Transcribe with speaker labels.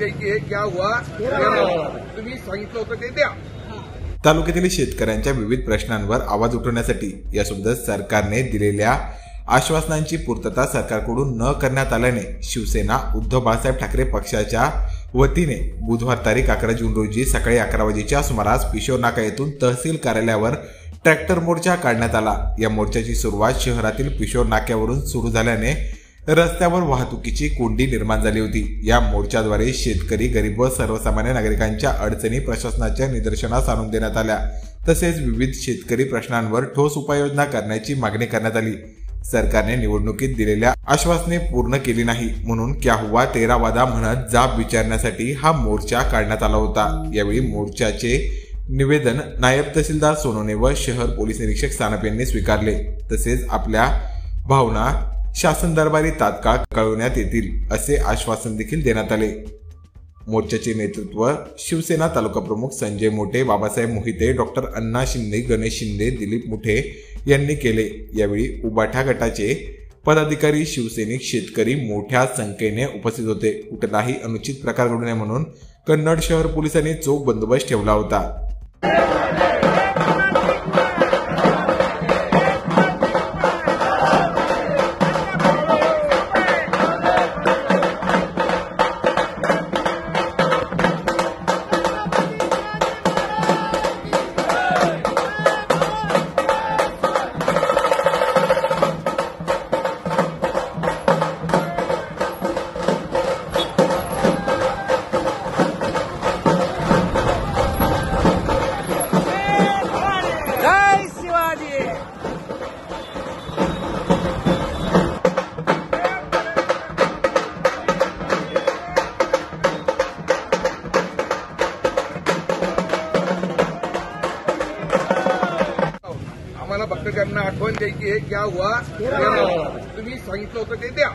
Speaker 1: द्यायची आहे, क्या हुआ तुम्ही सांगितलं होतं ते द्या।
Speaker 2: तालुक्यातील शेतकऱ्यांच्या विविध प्रश्नांवर आवाज उठवण्यासाठी यासोबतच सरकारने दिलेल्या आश्वासनांची पूर्तता सरकारकडून न करण्यात आल्याने शिवसेना उद्धव बाळासाहेब ठाकरे पक्षाच्या वतीने बुधवार तारीख 11 जून रोजी सकाळी 11 वाजेच्या सुमारास पिशोर नाका येथून तहसील कार्यालयावर ट्रॅक्टर मोर्चा काढण्यात आला। या मोर्चाची सुरुवात शहरातील पिशोर नाक्यावरून सुरू झाल्याने रस्त्यावर वाहतुकीची कोंडी निर्माण झाली होती। या मोर्चाद्वारे शेतकरी, गरीब व सर्वसामान्य नागरिकांच्या अडचणी प्रशासनाच्या निदर्शनास आणून देण्यात आल्या। तसेच विविध शेतकरी प्रश्नांवर ठोस उपाययोजना करण्याची मागणी करण्यात आली। सरकारने निवडणुकीत दिलेल्या आश्वासने पूर्ण केली नाही म्हणून क्या हुआ तेरा वादा म्हणत जाब विचारण्यासाठी हा मोर्चा काढण्यात आला होता। यावेळी मोर्चाचे निवेदन नायब तहसीलदार सोनवणे व शहर पोलीस निरीक्षक सानप यांनी स्वीकारले। तसेच आपल्या भावना शासन दरबारी तात्काळ कळवण्यात येतील असे आश्वासन देखील देण्यात आले। मोर्चाचे नेतृत्व शिवसेना तालुका प्रमुख संजय मोठे, बाबासाहेब मोहिते, डॉक्टर अण्णा शिंदे, गणेश शिंदे, दिलीप मुठे यांनी केले। यावेळी उबाठा गटाचे पदाधिकारी, शिवसैनिक, शेतकरी मोठ्या संख्येने उपस्थित होते। कुठलाही अनुचित प्रकार घडू नये म्हणून कन्नड शहर पोलिसांनी चोख बंदोबस्त ठेवला होता।
Speaker 1: आम्हाला फक्त त्यांना आठवण द्यायची आहे, क्या हुआ तुम्ही सांगितलं होतं ते द्या।